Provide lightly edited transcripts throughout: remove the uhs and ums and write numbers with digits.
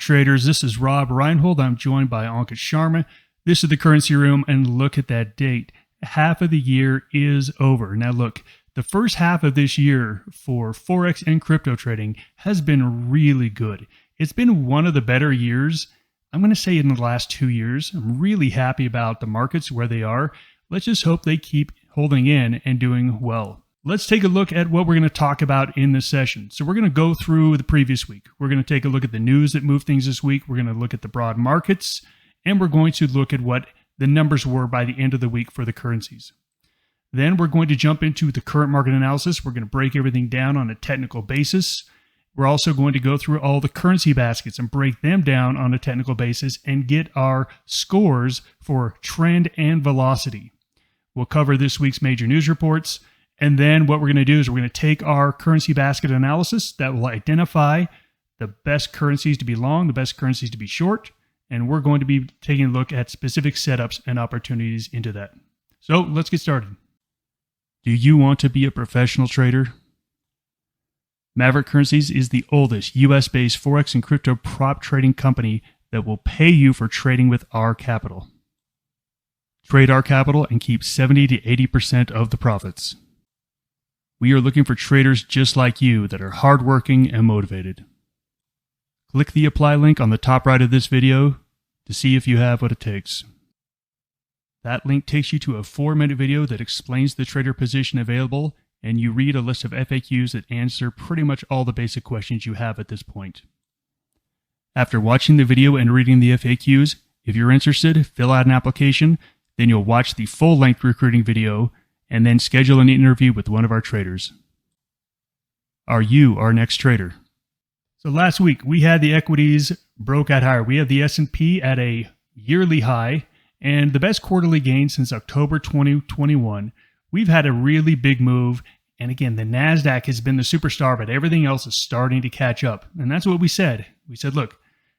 traders. This is Rob Reinhold. I'm joined by Ankit Sharma. This is the Currency Room, and look at that date. Half of the year is over. Now look, the first half of this year for Forex and crypto trading has been really good. It's been one of the better years, I'm going to say, in the last 2 years. I'm really happy about the markets where they are. Let's just hope they keep holding in and doing well. Let's take a look at what we're going to talk about in this session. So we're going to go through the previous week. We're going to take a look at the news that moved things this week. We're going to look at the broad markets, and we're going to look at what the numbers were by the end of the week for the currencies. Then we're going to jump into the current market analysis. We're going to break everything down on a technical basis. We're also going to go through all the currency baskets and break them down on a technical basis and get our scores for trend and velocity. We'll cover this week's major news reports. And then what we're going to do is we're going to take our currency basket analysis that will identify the best currencies to be long, the best currencies to be short, and we're going to be taking a look at specific setups and opportunities into that. So let's get started. Do you want to be a professional trader? Maverick Currencies is the oldest US-based Forex and crypto prop trading company that will pay you for trading with our capital. Trade our capital and keep 70 to 80% of the profits. We are looking for traders just like you that are hardworking and motivated. Click the apply link on the top right of this video to see if you have what it takes. That link takes you to a 4-minute video that explains the trader position available, and you read a list of FAQs that answer pretty much all the basic questions you have at this point. After watching the video and reading the FAQs, if you're interested, fill out an application, then you'll watch the full-length recruiting video and then schedule an interview with one of our traders. Are you our next trader? So last week, we had the equities broke out higher. We have the S&P at a yearly high and the best quarterly gain since October 2021. We've had a really big move. And again, the NASDAQ has been the superstar, but everything else is starting to catch up. And that's what we said. We said, look,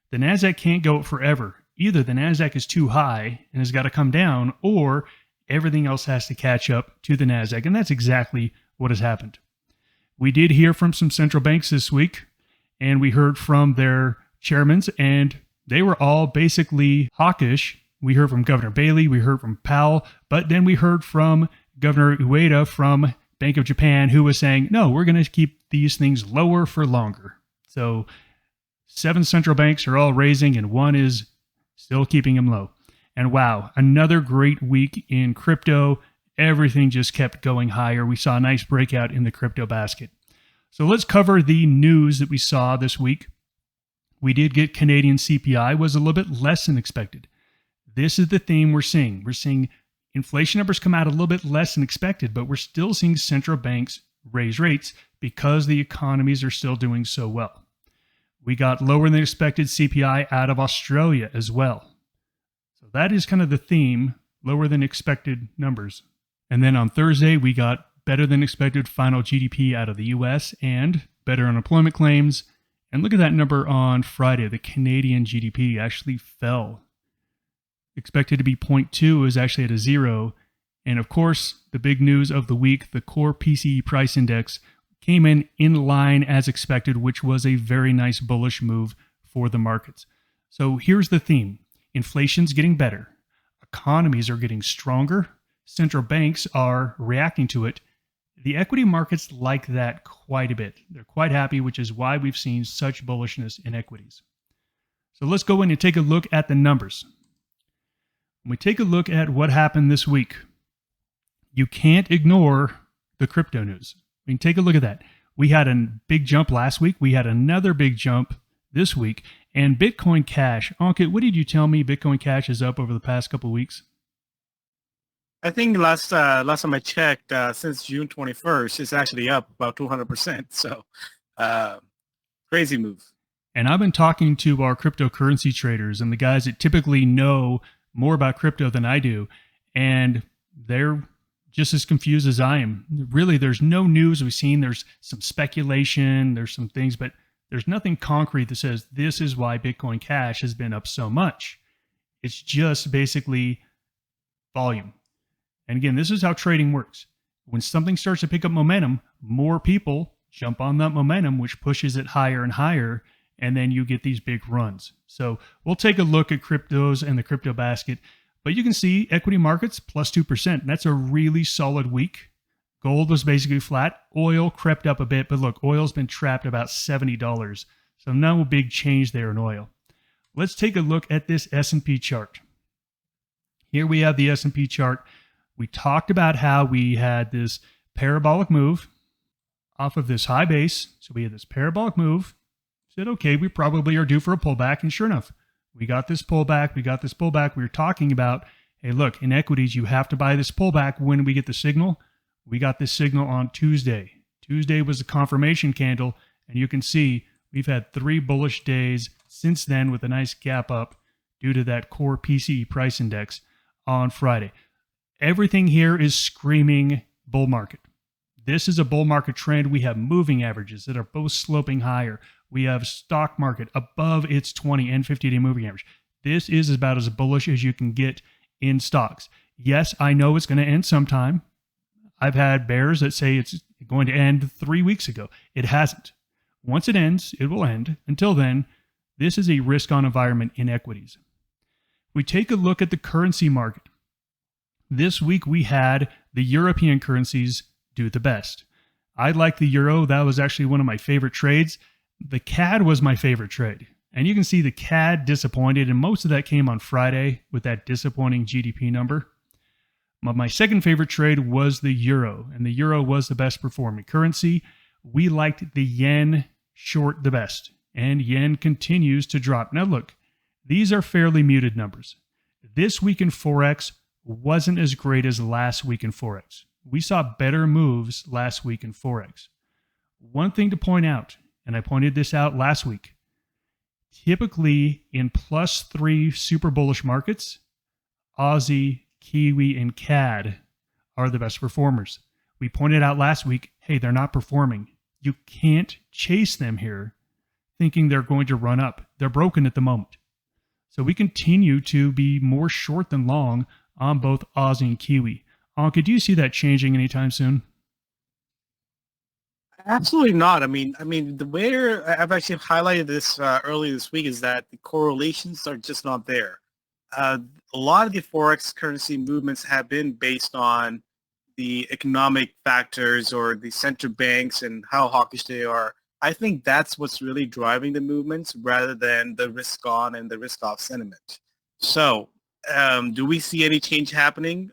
the NASDAQ can't go up forever. Either the NASDAQ is too high and has got to come down, or everything else has to catch up to the NASDAQ, and that's exactly what has happened. We did hear from some central banks this week, and we heard from their chairmen, and they were all basically hawkish. We heard from Governor Bailey, we heard from Powell, but then we heard from Governor Ueda from Bank of Japan, who was saying, no, we're going to keep these things lower for longer. So 7 central banks are all raising, and 1 is still keeping them low. And wow, another great week in crypto. Everything just kept going higher. We saw a nice breakout in the crypto basket. So let's cover the news that we saw this week. We did get Canadian CPI was a little bit less than expected. This is the theme we're seeing. We're seeing inflation numbers come out a little bit less than expected, but we're still seeing central banks raise rates because the economies are still doing so well. We got lower than expected CPI out of Australia as well. That is kind of the theme, lower than expected numbers. And then on Thursday, we got better than expected final GDP out of the US and better unemployment claims. And look at that number on Friday. The Canadian GDP actually fell. Expected to be 0.2 is actually at a 0. And of course, the big news of the week, the core PCE price index came in line as expected, which was a very nice bullish move for the markets. So here's the theme. Inflation's getting better. Economies are getting stronger. Central banks are reacting to it. The equity markets like that quite a bit. They're quite happy, which is why we've seen such bullishness in equities. So let's go in and take a look at the numbers. When we take a look at what happened this week, you can't ignore the crypto news. I mean, take a look at that. We had a big jump last week. We had another big jump this week. And Bitcoin Cash, Ankit, what did you tell me Bitcoin Cash is up over the past couple of weeks? I think last time I checked, since June 21st, it's actually up about 200%. So crazy move. And I've been talking to our cryptocurrency traders and the guys that typically know more about crypto than I do. And they're just as confused as I am. Really, there's no news we've seen. There's some speculation. There's some things, but there's nothing concrete that says this is why Bitcoin Cash has been up so much. It's just basically volume. And again, this is how trading works. When something starts to pick up momentum, more people jump on that momentum, which pushes it higher and higher. and then you get these big runs. So we'll take a look at cryptos and the crypto basket, but you can see equity markets plus 2%. That's a really solid week. Gold was basically flat. Oil crept up a bit, but look, oil's been trapped about $70. So no big change there in oil. Let's take a look at this S&P chart. Here we have the S&P chart. We talked about how we had this parabolic move off of this high base. So we had this parabolic move. Said, okay, we probably are due for a pullback. And sure enough, we got this pullback. We were talking about, hey, look, in equities, you have to buy this pullback when we get the signal. We got this signal on Tuesday. Tuesday was the confirmation candle. And you can see we've had 3 bullish days since then with a nice gap up due to that core PCE price index on Friday. Everything here is screaming bull market. This is a bull market trend. We have moving averages that are both sloping higher. We have stock market above its 20 and 50-day moving average. This is about as bullish as you can get in stocks. Yes, I know it's going to end sometime. I've had bears that say it's going to end 3 weeks ago. It hasn't. Once it ends, it will end. Until then, this is a risk-on environment in equities. We take a look at the currency market. This week we had the European currencies do the best. I like the euro. That was actually one of my favorite trades. The CAD was my favorite trade. And you can see the CAD disappointed, and most of that came on Friday with that disappointing GDP number. My second favorite trade was the euro, and the euro was the best performing currency. We liked the yen short the best, and yen continues to drop. Now look, these are fairly muted numbers. This week in Forex wasn't as great as last week in Forex. We saw better moves last week in Forex. One thing to point out, and I pointed this out last week, typically in +3 super bullish markets, Aussie, Kiwi, and CAD are the best performers. We pointed out last week, hey, they're not performing. You can't chase them here thinking they're going to run up. They're broken at the moment. So we continue to be more short than long on both Aussie and Kiwi. Anka, do you see that changing anytime soon? Absolutely not. I mean, the way I've actually highlighted this earlier this week is that the correlations are just not there. A lot of the Forex currency movements have been based on the economic factors or the central banks and how hawkish they are. I think that's what's really driving the movements rather than the risk on and the risk off sentiment. So do we see any change happening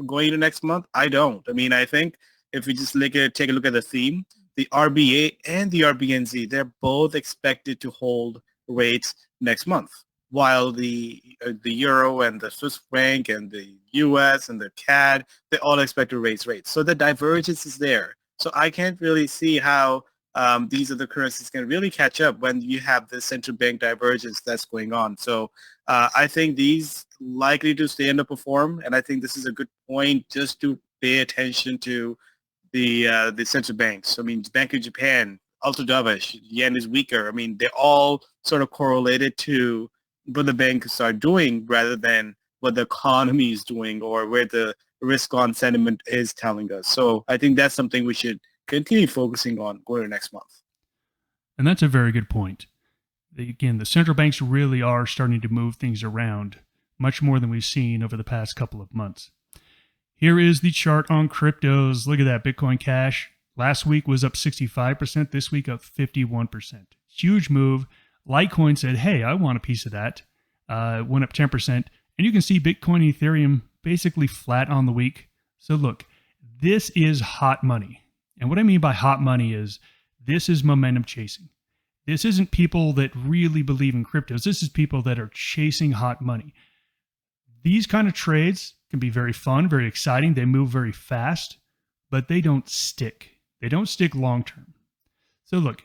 going into next month? I don't. I mean, I think if we just take a look at the theme, the RBA and the RBNZ, they're both expected to hold rates next month, while the euro and the Swiss franc and the US and the CAD, they all expect to raise rates. So the divergence is there. So I can't really see how these other currencies can really catch up when you have the central bank divergence that's going on. So I think these likely to stay underperform, and I think this is a good point just to pay attention to the central banks. I mean, Bank of Japan, ultra dovish, yen is weaker. I mean, they're all sort of correlated to what the banks are doing rather than what the economy is doing or where the risk-on sentiment is telling us. So I think that's something we should continue focusing on going to next month. And that's a very good point. Again, the central banks really are starting to move things around much more than we've seen over the past couple of months. Here is the chart on cryptos. Look at that, Bitcoin Cash. Last week was up 65%. This week up 51%. Huge move. Litecoin said, hey, I want a piece of that. Went up 10%. And you can see Bitcoin and Ethereum basically flat on the week. So look, this is hot money. And what I mean by hot money is this is momentum chasing. This isn't people that really believe in cryptos. This is people that are chasing hot money. These kind of trades can be very fun, very exciting. They move very fast, but they don't stick. They don't stick long term. So look,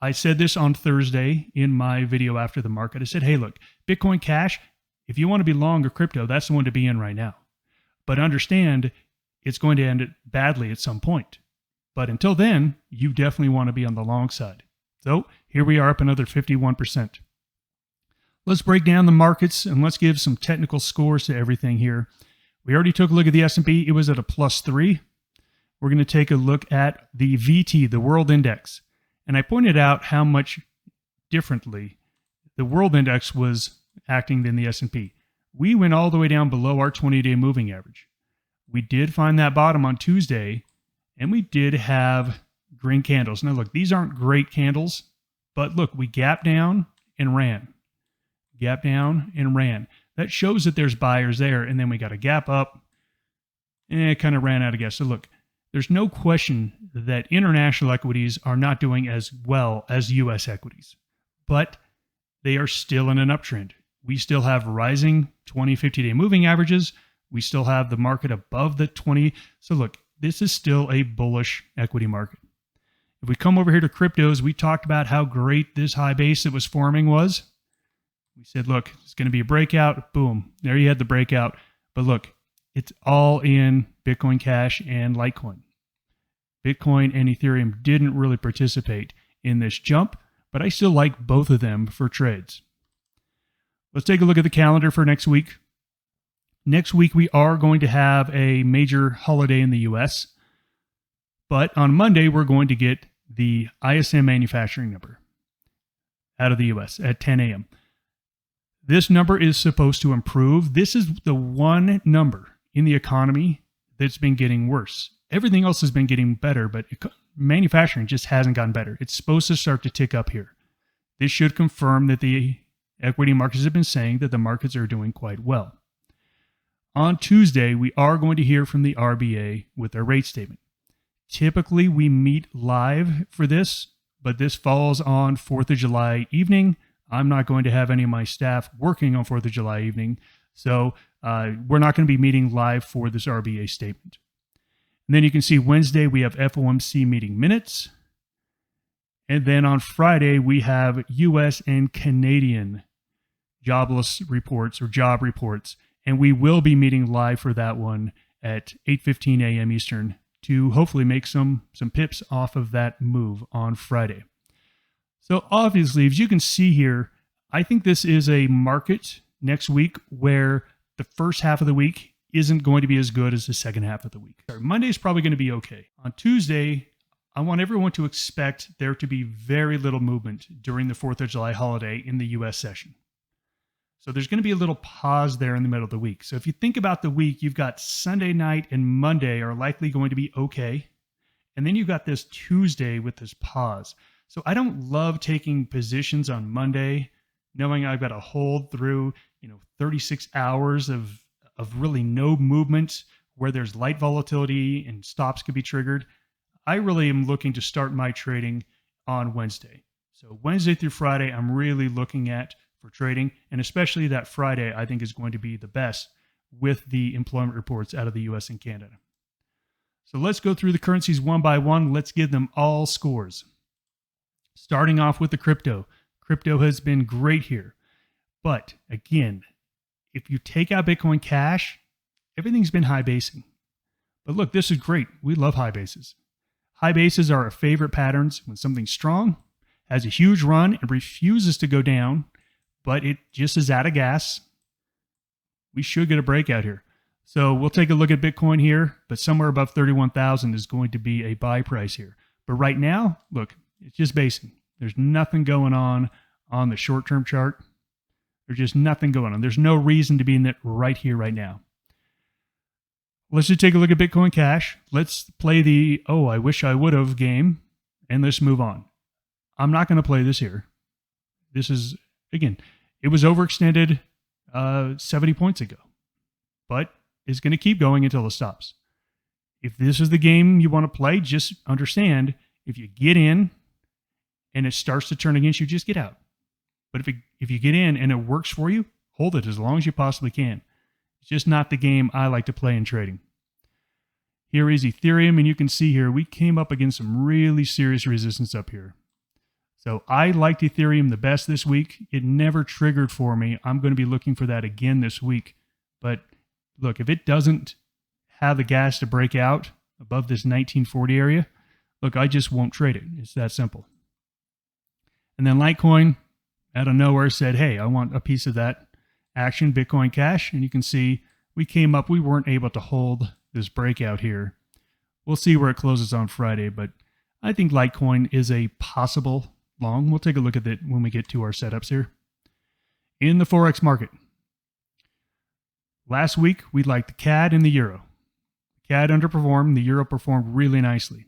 I said this on Thursday in my video after the market. I said, hey, look, Bitcoin Cash, if you want to be long or crypto, that's the one to be in right now. But understand it's going to end badly at some point. But until then, you definitely want to be on the long side. So here we are up another 51%. Let's break down the markets and let's give some technical scores to everything here. We already took a look at the S&P. It was at a +3. We're going to take a look at the VT, the World Index. And I pointed out how much differently. The world index was acting than the S&P. We went all the way down below our 20-day moving average. We did find that bottom on Tuesday, and we did have green candles. Now, look, these aren't great candles, but look, we gapped down and ran. Gap down and ran. That shows that there's buyers there, and then we got a gap up, and it kind of ran out of gas. So look, there's no question that international equities are not doing as well as U.S. equities, but they are still in an uptrend. We still have rising 20, 50-day moving averages. We still have the market above the 20. So look, this is still a bullish equity market. If we come over here to cryptos, we talked about how great this high base that was forming was. We said, look, it's going to be a breakout. Boom. There you had the breakout. But look, it's all in Bitcoin Cash and Litecoin. Bitcoin and Ethereum didn't really participate in this jump, but I still like both of them for trades. Let's take a look at the calendar for next week. Next week, we are going to have a major holiday in the U.S., but on Monday, we're going to get the ISM manufacturing number out of the U.S. at 10 a.m. This number is supposed to improve. This is the one number in the economy that's been getting worse. Everything else has been getting better, but manufacturing just hasn't gotten better. It's supposed to start to tick up here. This should confirm that the equity markets have been saying that the markets are doing quite well. On Tuesday, we are going to hear from the RBA with their rate statement. Typically, we meet live for this, but this falls on 4th of July evening. I'm not going to have any of my staff working on 4th of July evening, so we're not going to be meeting live for this RBA statement. And then you can see Wednesday, we have FOMC meeting minutes. And then on Friday, we have U.S. and Canadian jobless reports or job reports. And we will be meeting live for that one at 8:15 a.m. Eastern to hopefully make some pips off of that move on Friday. So obviously, as you can see here, I think this is a market next week where the first half of the week isn't going to be as good as the second half of the week. Monday is probably going to be okay. On Tuesday, I want everyone to expect there to be very little movement during the 4th of July holiday in the U.S. session. So there's going to be a little pause there in the middle of the week. So if you think about the week, you've got Sunday night and Monday are likely going to be okay. And then you've got this Tuesday with this pause. So I don't love taking positions on Monday, knowing I've got to hold through, 36 hours of really no movement where there's light volatility and stops could be triggered. I really am looking to start my trading on Wednesday. So Wednesday through Friday, I'm really looking at for trading, and especially that Friday, I think is going to be the best with the employment reports out of the US and Canada. So let's go through the currencies one by one. Let's give them all scores. Starting off with the crypto. Crypto has been great here. But again, if you take out Bitcoin Cash, everything's been high basing. But look, this is great. We love high bases. High bases are our favorite patterns when something's strong, has a huge run, and refuses to go down, but it just is out of gas. We should get a breakout here. So we'll take a look at Bitcoin here, but somewhere above 31,000 is going to be a buy price here. But right now, look, it's just basing. There's nothing going on the short-term chart. There's just nothing going on. There's no reason to be in it right here, right now. Let's just take a look at Bitcoin Cash. Let's play the, oh, I wish I would have game, and let's move on. I'm not going to play this here. This is, again, it was overextended 70 points ago, but it's going to keep going until it stops. If this is the game you want to play, just understand, if you get in and it starts to turn against you, just get out. But if you get in and it works for you, hold it as long as you possibly can. It's just not the game I like to play in trading. Here is Ethereum, and you can see here we came up against some really serious resistance up here. So I liked Ethereum the best this week. It never triggered for me. I'm going to be looking for that again this week. But look, if it doesn't have the gas to break out above this 1940 area, look, I just won't trade it. It's that simple. And then Litecoin, out of nowhere, said, hey, I want a piece of that action, Bitcoin Cash. And you can see we came up. We weren't able to hold this breakout here. We'll see where it closes on Friday, but I think Litecoin is a possible long. We'll take a look at it when we get to our setups here. In the Forex market, last week we liked the CAD and the Euro. The CAD underperformed, the Euro performed really nicely.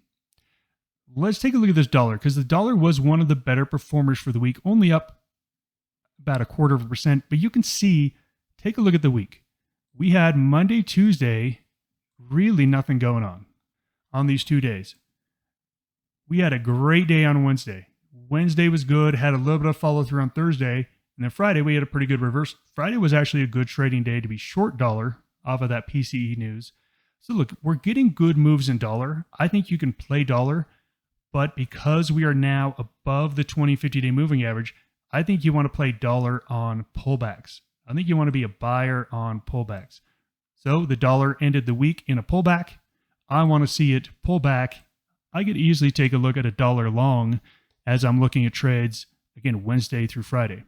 Let's take a look at this dollar, because the dollar was one of the better performers for the week, only up about 0.25%. But you can see, take a look at the week. We had Monday, Tuesday, really nothing going on these 2 days. We had a great day on Wednesday. Wednesday was good, had a little bit of follow through on Thursday, and then Friday we had a pretty good reverse. Friday was actually a good trading day to be short dollar off of that PCE news. So look, we're getting good moves in dollar. I think you can play dollar, but because we are now above the 20, 50-day moving average, I think you want to play dollar on pullbacks. I think you want to be a buyer on pullbacks. So the dollar ended the week in a pullback. I want to see it pull back. I could easily take a look at a dollar long as I'm looking at trades, again, Wednesday through Friday.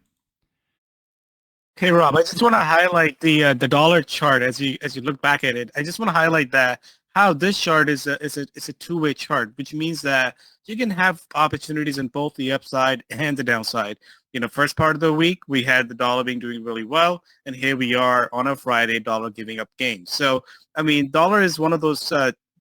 Okay, Rob, I just want to highlight the dollar chart as you look back at it. I just want to highlight that how this chart is a two-way chart, which means that you can have opportunities in both the upside and the downside. First part of the week, we had the dollar doing really well, and here we are on a Friday, dollar giving up gains. So, dollar is one of those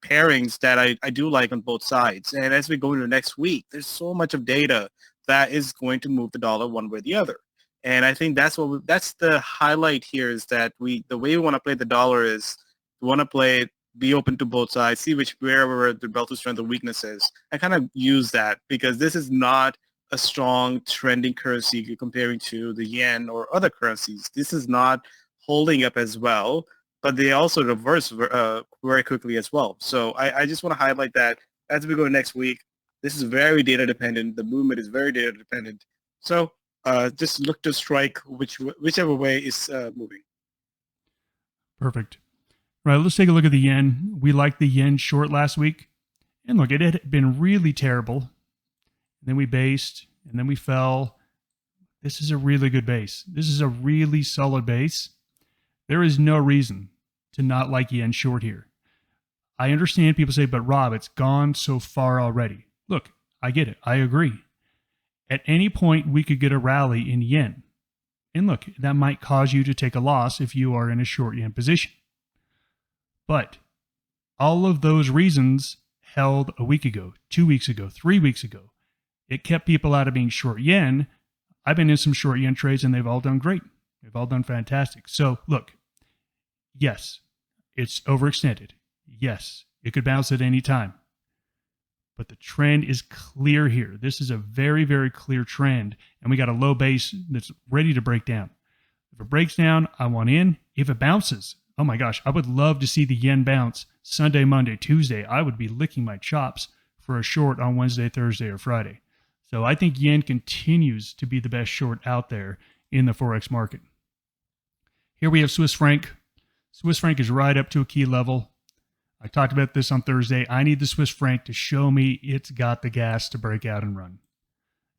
pairings that I do like on both sides. And as we go into next week, there's so much of data that is going to move the dollar one way or the other. And I think that's the highlight here, is that the way we want to play the dollar is we want to play it, be open to both sides, see wherever the relative strength or weakness is, and kind of use that, because this is not a strong trending currency comparing to the yen or other currencies. This is not holding up as well, but they also reverse very quickly as well. So I just want to highlight that as we go next week, this is very data dependent. The movement is very data dependent. So just look to strike whichever way is moving. Perfect. Right, let's take a look at the yen. We liked the yen short last week. And look, it had been really terrible. Then we based, and then we fell. This is a really good base. This is a really solid base. There is no reason to not like yen short here. I understand people say, but Rob, it's gone so far already. Look, I get it. I agree. At any point, we could get a rally in yen. And look, that might cause you to take a loss if you are in a short yen position. But all of those reasons held a week ago, 2 weeks ago, 3 weeks ago. It kept people out of being short yen. I've been in some short yen trades, and they've all done great. They've all done fantastic. So look, yes, it's overextended. Yes, it could bounce at any time. But the trend is clear here. This is a very, very clear trend, and we got a low base that's ready to break down. If it breaks down, I want in. If it bounces, oh my gosh, I would love to see the yen bounce Sunday, Monday, Tuesday. I would be licking my chops for a short on Wednesday, Thursday, or Friday. So I think yen continues to be the best short out there in the Forex market. Here we have Swiss franc. Swiss franc is right up to a key level. I talked about this on Thursday. I need the Swiss franc to show me it's got the gas to break out and run.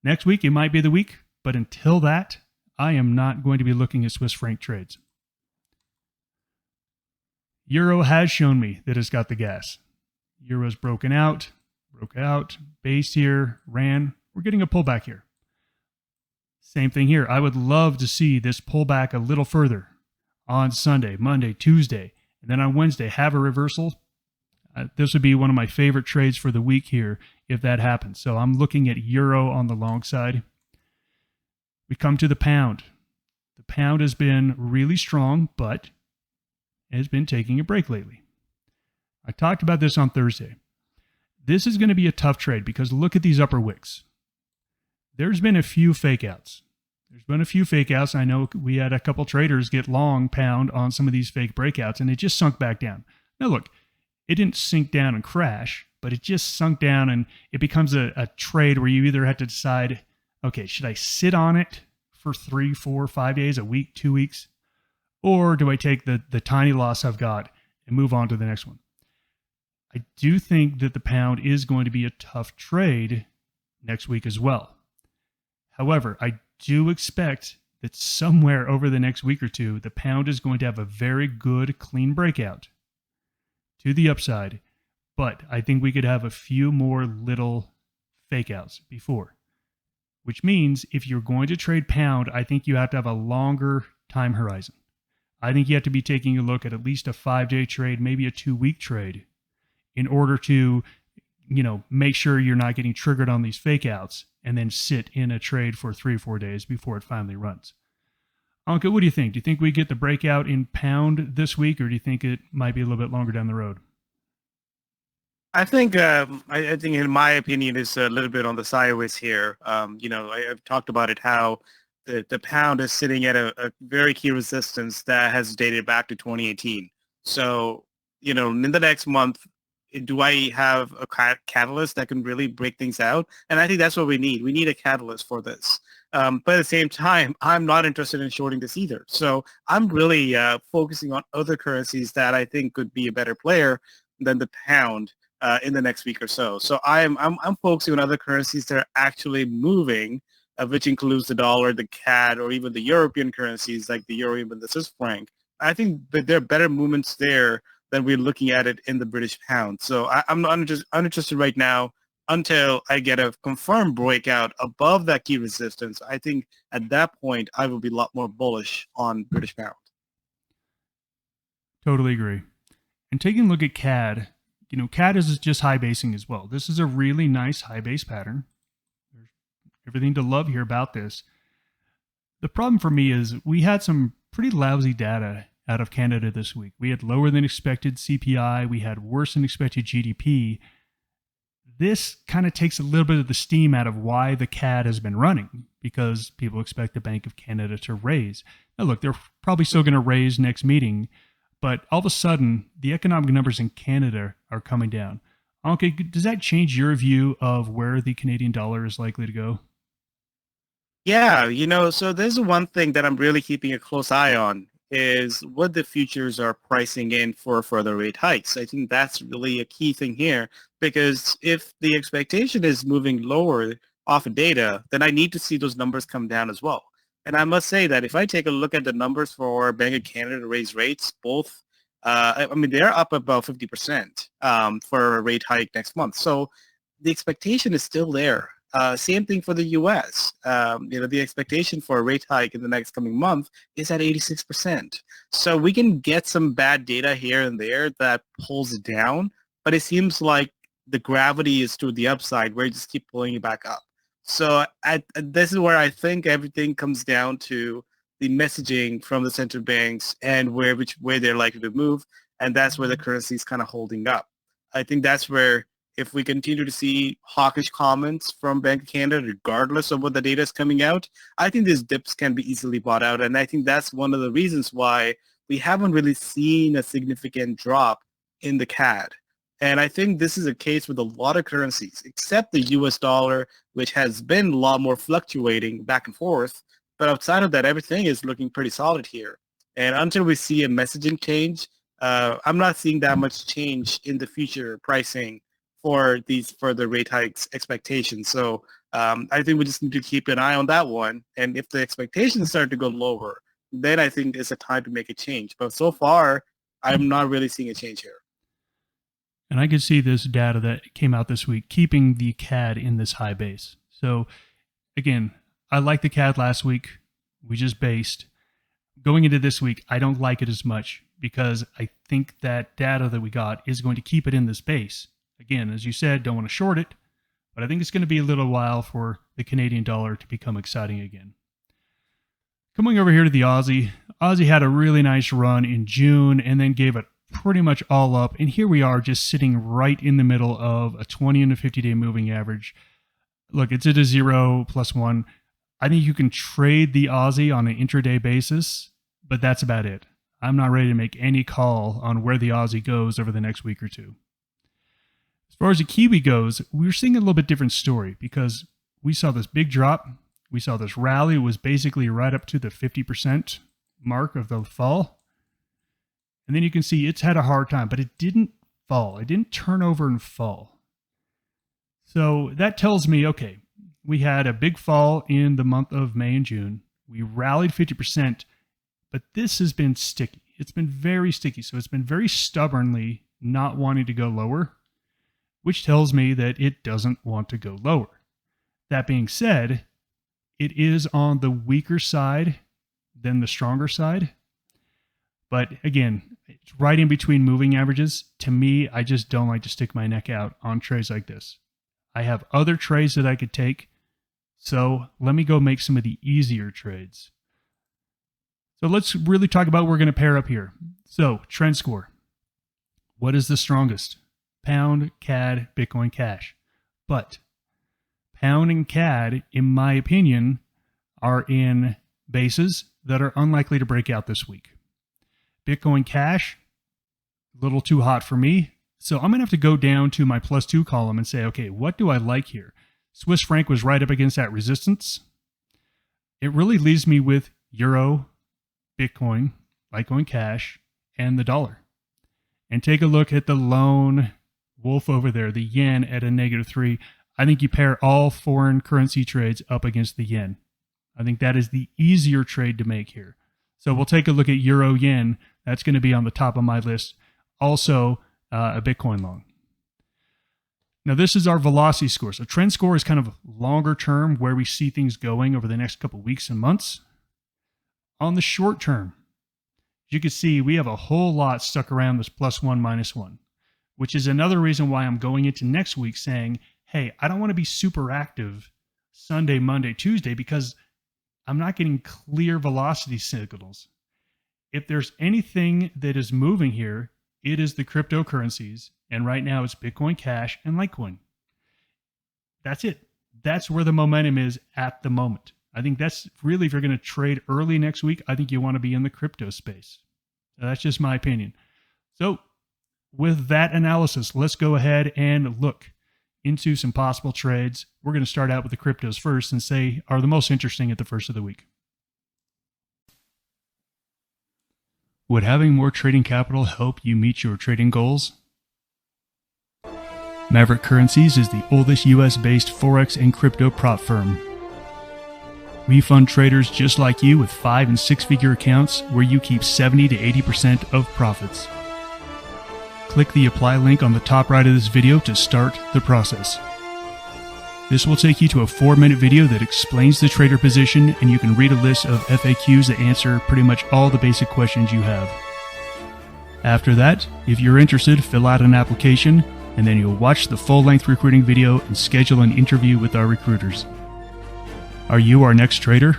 Next week, it might be the week, but until that, I am not going to be looking at Swiss franc trades. Euro has shown me that it's got the gas. Euro's broke out, base here, ran. We're getting a pullback here. Same thing here. I would love to see this pull back a little further on Sunday, Monday, Tuesday, and then on Wednesday have a reversal. This would be one of my favorite trades for the week here if that happens. So I'm looking at Euro on the long side. We come to the pound. The pound has been really strong, but has been taking a break lately. I talked about this on Thursday. This is going to be a tough trade because look at these upper wicks. There's been a few fake outs. I know we had a couple traders get long pound on some of these fake breakouts, and it just sunk back down. Now look, it didn't sink down and crash, but it just sunk down, and it becomes a trade where you either have to decide, okay, should I sit on it for 3, 4, 5 days, a week, 2 weeks? Or do I take the tiny loss I've got and move on to the next one? I do think that the pound is going to be a tough trade next week as well. However, I do expect that somewhere over the next week or two, the pound is going to have a very good, clean breakout to the upside, but I think we could have a few more little fake outs before which means if you're going to trade pound, I think you have to have a longer time horizon. I think you have to be taking a look at least a 5-day trade, maybe a 2-week trade, in order to, make sure you're not getting triggered on these fake outs and then sit in a trade for 3 or 4 days before it finally runs. Anka, what do you think? Do you think we get the breakout in pound this week, or do you think it might be a little bit longer down the road? I think I think in my opinion is a little bit on the sideways here. I've talked about it how the pound is sitting at a very key resistance that has dated back to 2018. So in the next month, do I have a catalyst that can really break things out? And I think that's what we need. We need a catalyst for this. But at the same time, I'm not interested in shorting this either. So I'm really focusing on other currencies that I think could be a better player than the pound in the next week or so. So I'm focusing on other currencies that are actually moving, which includes the dollar, the CAD, or even the European currencies like the euro, even the Swiss franc. I think that there are better movements there than we're looking at it in the British pound. So I'm not uninterested right now until I get a confirmed breakout above that key resistance. I think at that point, I will be a lot more bullish on British pound. Totally agree. And taking a look at CAD, CAD is just high basing as well. This is a really nice high base pattern. There's everything to love here about this. The problem for me is we had some pretty lousy data out of Canada this week. We had lower than expected CPI. We had worse than expected GDP. This kind of takes a little bit of the steam out of why the CAD has been running, because people expect the Bank of Canada to raise. Now, look, they're probably still going to raise next meeting, but all of a sudden, the economic numbers in Canada are coming down. Okay, does that change your view of where the Canadian dollar is likely to go? Yeah, so there's one thing that I'm really keeping a close eye on is what the futures are pricing in for further rate hikes. I think that's really a key thing here, because if the expectation is moving lower off of data, then I need to see those numbers come down as well. And I must say that if I take a look at the numbers for Bank of Canada to raise rates, both, they're up about 50% for a rate hike next month. So the expectation is still there. Same thing for the U.S. The expectation for a rate hike in the next coming month is at 86%. So we can get some bad data here and there that pulls it down, but it seems like the gravity is to the upside where you just keep pulling it back up. So this is where I think everything comes down to the messaging from the central banks and which way they're likely to move, and that's where the currency is kind of holding up. I think that's where if we continue to see hawkish comments from Bank of Canada, regardless of what the data is coming out, I think these dips can be easily bought out. And I think that's one of the reasons why we haven't really seen a significant drop in the CAD. And I think this is a case with a lot of currencies, except the US dollar, which has been a lot more fluctuating back and forth. But outside of that, everything is looking pretty solid here. And until we see a messaging change, I'm not seeing that much change in the future pricing for these further rate hikes expectations. So I think we just need to keep an eye on that one. And if the expectations start to go lower, then I think it's a time to make a change. But so far, I'm not really seeing a change here. And I could see this data that came out this week keeping the CAD in this high base. So again, I liked the CAD last week. We just based. Going into this week, I don't like it as much because I think that data that we got is going to keep it in this base. Again, as you said, don't want to short it, but I think it's going to be a little while for the Canadian dollar to become exciting again. Coming over here to the Aussie, Aussie had a really nice run in June and then gave it pretty much all up. And here we are just sitting right in the middle of a 20 and a 50-day moving average. Look, it's at a 0 plus 1. I think you can trade the Aussie on an intraday basis, but that's about it. I'm not ready to make any call on where the Aussie goes over the next week or two. As far as the Kiwi goes, we're seeing a little bit different story because we saw this big drop. We saw this rally. It was basically right up to the 50% mark of the fall. And then you can see it's had a hard time, but it didn't fall. It didn't turn over and fall. So that tells me, okay, we had a big fall in the month of May and June. We rallied 50%, but this has been sticky. It's been very sticky. So it's been very stubbornly not wanting to go lower, which tells me that it doesn't want to go lower. That being said, it is on the weaker side than the stronger side. But again, it's right in between moving averages. To me, I just don't like to stick my neck out on trades like this. I have other trades that I could take. So let me go make some of the easier trades. So let's really talk about what we're going to pair up here. So trend score. What is the strongest? Pound, CAD, Bitcoin Cash. But Pound and CAD, in my opinion, are in bases that are unlikely to break out this week. Bitcoin Cash, a little too hot for me. So I'm going to have to go down to my +2 column and say, okay, what do I like here? Swiss franc was right up against that resistance. It really leaves me with Euro, Bitcoin, Litecoin Cash, and the dollar. And take a look at the lone wolf over there, the yen at a -3. I think you pair all foreign currency trades up against the yen. I think that is the easier trade to make here. So we'll take a look at Euro Yen. That's going to be on the top of my list. Also, a Bitcoin long. Now, this is our velocity score. So trend score is kind of longer term, where we see things going over the next couple of weeks and months. On the short term, you can see we have a whole lot stuck around this +1, -1, which is another reason why I'm going into next week saying, hey, I don't want to be super active Sunday, Monday, Tuesday, because I'm not getting clear velocity signals. If there's anything that is moving here, it is the cryptocurrencies. And right now it's Bitcoin Cash and Litecoin. That's it. That's where the momentum is at the moment. I think that's really, if you're going to trade early next week, I think you want to be in the crypto space. So that's just my opinion. So with that analysis, let's go ahead and look into some possible trades. We're going to start out with the cryptos first and say are the most interesting at the first of the week. Would having more trading capital help you meet your trading goals? Maverick Currencies is the oldest US-based Forex and crypto prop firm. We fund traders just like you with 5- and 6-figure accounts where you keep 70 to 80% of profits. Click the apply link on the top right of this video to start the process. This will take you to a 4-minute video that explains the trader position, and you can read a list of FAQs that answer pretty much all the basic questions you have. After that, if you're interested, fill out an application, and then you'll watch the full-length recruiting video and schedule an interview with our recruiters. Are you our next trader?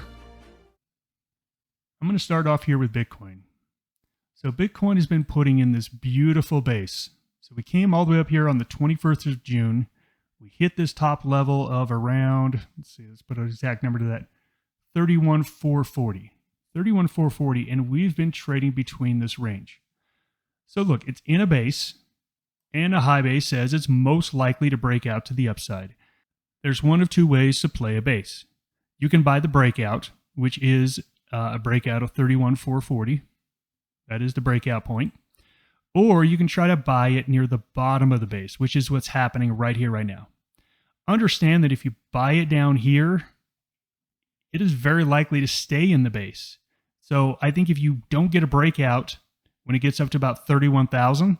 I'm going to start off here with Bitcoin. So Bitcoin has been putting in this beautiful base. So we came all the way up here on the 21st of June. We hit this top level of around, let's put an exact number to that, 31,440. 31,440, and we've been trading between this range. So look, it's in a base, and a high base says it's most likely to break out to the upside. There's one of two ways to play a base. You can buy the breakout, which is a breakout of 31,440. That is the breakout point. Or you can try to buy it near the bottom of the base, which is what's happening right here, right now. Understand that if you buy it down here, it is very likely to stay in the base. So I think if you don't get a breakout when it gets up to about 31,000,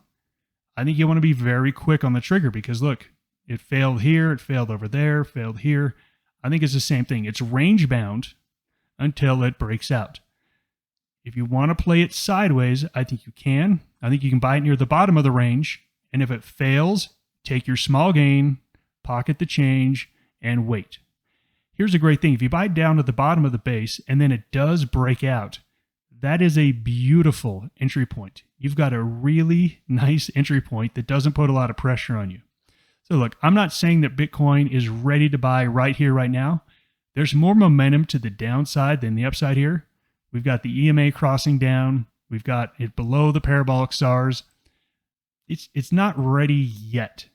I think you want to be very quick on the trigger, because look, it failed here, it failed over there, failed here. I think it's the same thing. It's range bound until it breaks out. If you want to play it sideways, I think you can. I think you can buy it near the bottom of the range, and if it fails, take your small gain, pocket the change, and wait. Here's a great thing. If you buy it down at the bottom of the base and then it does break out, that is a beautiful entry point. You've got a really nice entry point that doesn't put a lot of pressure on you. So look, I'm not saying that Bitcoin is ready to buy right here, right now. There's more momentum to the downside than the upside here. We've got the EMA crossing down. We've got it below the parabolic SARS. It's not ready yet.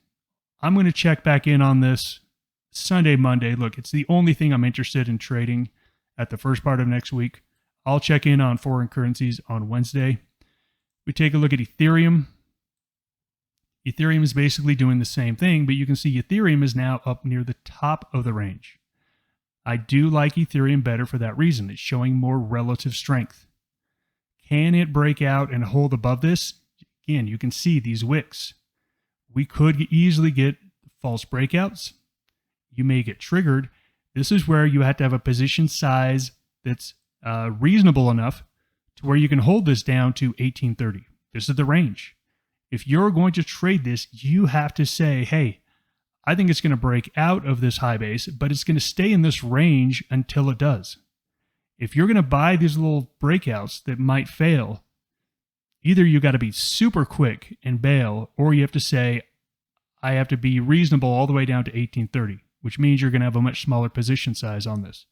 I'm going to check back in on this Sunday, Monday. Look, it's the only thing I'm interested in trading at the first part of next week. I'll check in on foreign currencies on Wednesday. We take a look at Ethereum. Ethereum is basically doing the same thing, but you can see Ethereum is now up near the top of the range. I do like Ethereum better for that reason. It's showing more relative strength. Can it break out and hold above this? Again, you can see these wicks. We could easily get false breakouts. You may get triggered, This is where you have to have a position size that's reasonable enough to where you can hold this down to 1830. This is the range. If you're going to trade this, you have to say, hey, I think it's going to break out of this high base, but it's going to stay in this range until it does. If you're going to buy these little breakouts that might fail, either you got to be super quick and bail, or you have to say, I have to be reasonable all the way down to 1830, which means you're going to have a much smaller position size on this.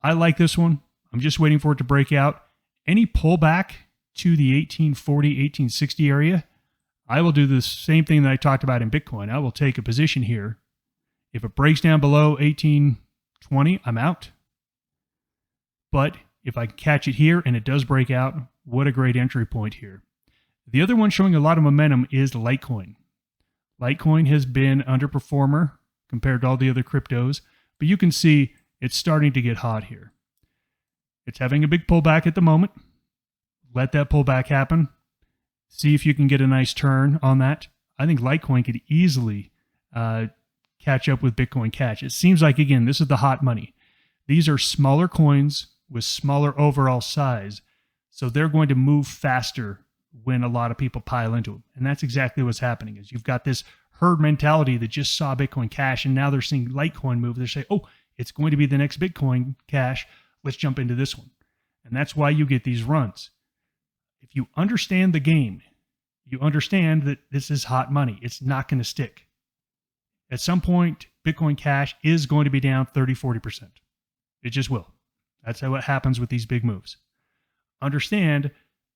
I like this one. I'm just waiting for it to break out. Any pullback to the 1840, 1860 area, I will do the same thing that I talked about in Bitcoin. I will take a position here. If it breaks down below 1820, I'm out. But if I catch it here and it does break out, what a great entry point here. The other one showing a lot of momentum is Litecoin. Litecoin has been underperformer compared to all the other cryptos, but you can see it's starting to get hot here. It's having a big pullback at the moment. Let that pullback happen. See if you can get a nice turn on that. I think Litecoin could easily catch up with Bitcoin Cash. It seems like, again, this is the hot money. These are smaller coins with smaller overall size, so they're going to move faster when a lot of people pile into them. And that's exactly what's happening. Is you've got this herd mentality that just saw Bitcoin Cash, and now they're seeing Litecoin move. They're saying, oh, it's going to be the next Bitcoin Cash. Let's jump into this one. And that's why you get these runs. If you understand the game, you understand that this is hot money. It's not going to stick. At some point, Bitcoin Cash is going to be down 30, 40%. It just will. That's how it happens with these big moves. Understand,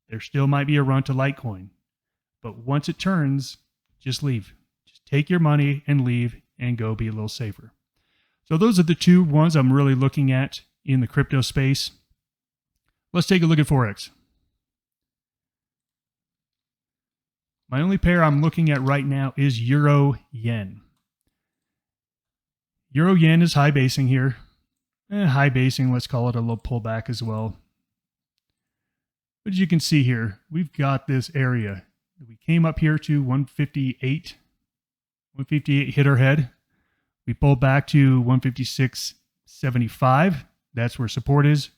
there still might be a run to Litecoin. But once it turns, just leave. Just take your money and leave and go be a little safer. So those are the two ones I'm really looking at in the crypto space. Let's take a look at Forex. My only pair I'm looking at right now is Euro Yen. Euro Yen is high basing here. High basing, let's call it a little pullback as well. But as you can see here, we've got this area. We came up here to 158. 158 hit our head. We pulled back to 156.75. That's where support is.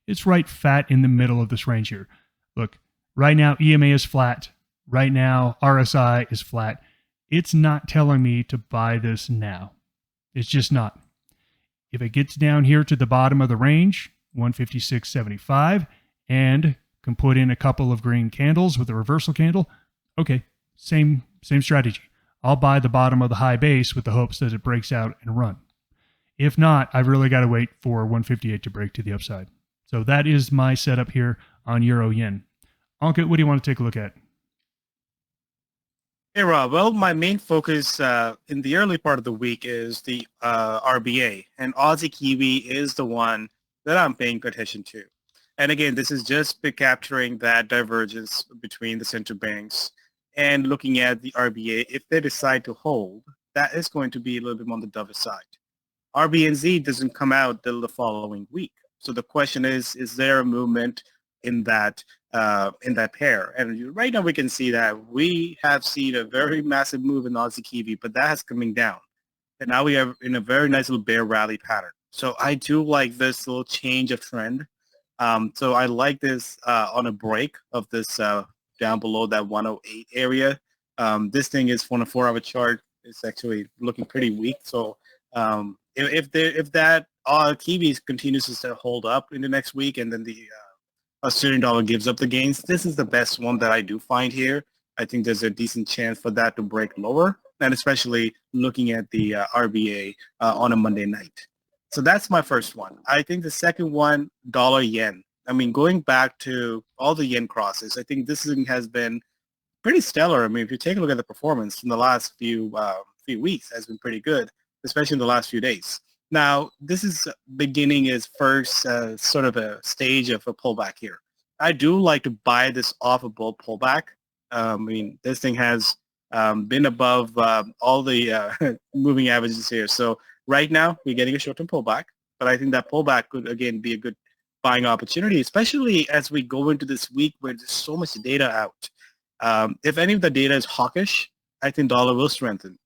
It's right fat in the middle of this range here. Look, right now EMA is flat. Right now RSI is flat. It's not telling me to buy this now. It's just not. If it gets down here to the bottom of the range, 156.75, and can put in a couple of green candles with a reversal candle, okay, same strategy. I'll buy the bottom of the high base with the hopes that it breaks out and run. If not, I've really got to wait for 158 to break to the upside. So that is my setup here on Euro Yen. Ankit, what do you want to take a look at? Hey, Rob. Well, my main focus in the early part of the week is the RBA, and Aussie Kiwi is the one that I'm paying attention to. And again, this is just capturing that divergence between the central banks and looking at the RBA. If they decide to hold, that is going to be a little bit on the dovish side. RBNZ doesn't come out till the following week. So the question is there a movement in that pair? And right now we can see that we have seen a very massive move in Aussie Kiwi, but that has coming down. And now we are in a very nice little bear rally pattern. So I do like this little change of trend. So I like this on a break of this down below that 108 area. This thing is on a 4-hour chart. It's actually looking pretty weak. So if that Kiwi continues to hold up in the next week, and then the Australian dollar gives up the gains, this is the best one that I do find here. I think there's a decent chance for that to break lower, and especially looking at the RBA on a Monday night. So that's my first one. I think the second one, dollar yen. I mean, going back to all the yen crosses, I think this thing has been pretty stellar. I mean, if you take a look at the performance in the last few weeks, has been pretty good, especially in the last few days. Now, this is beginning its first sort of a stage of a pullback here. I do like to buy this off a bull pullback. I mean, this thing has been above all the moving averages here. So right now, we're getting a short-term pullback, but I think that pullback could, again, be a good buying opportunity, especially as we go into this week where there's so much data out. If any of the data is hawkish, I think dollar will strengthen.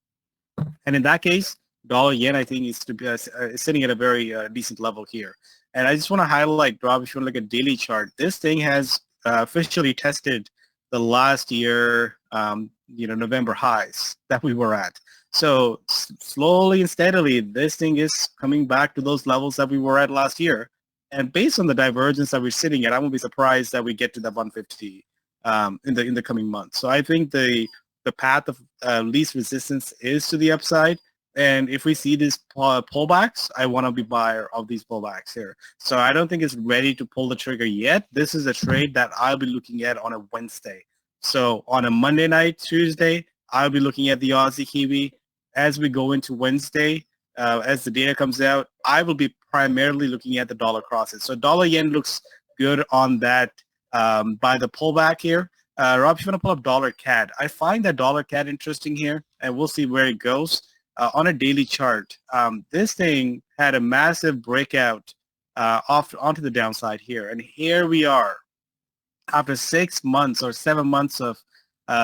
And in that case, dollar yen, I think, is to be sitting at a very decent level here. And I just want to highlight, Rob, if you want to look at daily chart, this thing has officially tested the last year, November highs that we were at. So slowly and steadily, this thing is coming back to those levels that we were at last year. And based on the divergence that we're sitting at, I won't be surprised that we get to the 150 in the coming months. So I think the path of least resistance is to the upside. And if we see these pullbacks, I want to be buyer of these pullbacks here. So I don't think it's ready to pull the trigger yet. This is a trade that I'll be looking at on a Wednesday. So on a Monday night, Tuesday, I'll be looking at the Aussie Kiwi. As we go into Wednesday, as the data comes out, I will be primarily looking at the dollar crosses. So dollar yen looks good on that by the pullback here. Rob, if you want to pull up dollar CAD, I find that dollar CAD interesting here, and we'll see where it goes. On a daily chart, this thing had a massive breakout off onto the downside here. And here we are after 6 months or 7 months of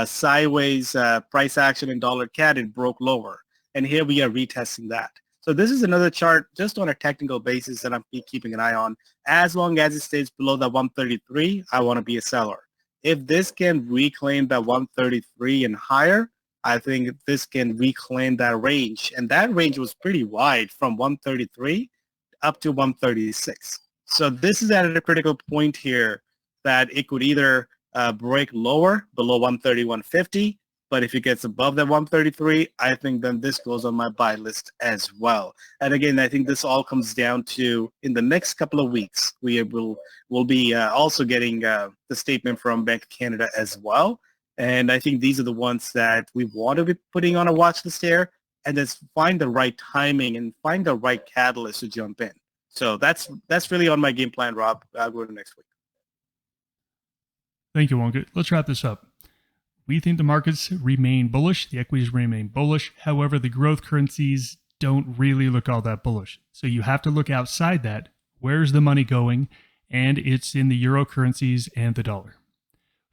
sideways price action in dollar CAD, it broke lower. And here we are retesting that. So this is another chart just on a technical basis that I'm keeping an eye on. As long as it stays below the 133, I want to be a seller. If this can reclaim that 133 and higher, I think this can reclaim that range. And that range was pretty wide from 133 up to 136. So this is at a critical point here that it could either break lower below 130, 150. But if it gets above that 133, I think then this goes on my buy list as well. And again, I think this all comes down to in the next couple of weeks, we'll be also getting the statement from Bank of Canada as well. And I think these are the ones that we want to be putting on a watch list here, and just find the right timing and find the right catalyst to jump in. So that's really on my game plan, Rob. I'll go to next week. Thank you, Wonka. Let's wrap this up. We think the markets remain bullish. The equities remain bullish. However, the growth currencies don't really look all that bullish. So you have to look outside that. Where's the money going? And it's in the euro currencies and the dollar.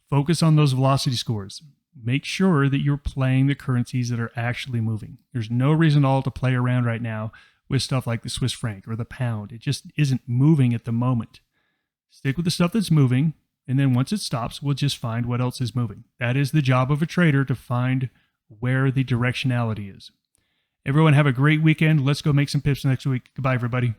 Focus on those velocity scores. Make sure that you're playing the currencies that are actually moving. There's no reason at all to play around right now with stuff like the Swiss franc or the pound. It just isn't moving at the moment. Stick with the stuff that's moving, and then once it stops, we'll just find what else is moving. That is the job of a trader, to find where the directionality is. Everyone have a great weekend. Let's go make some pips next week. Goodbye, everybody.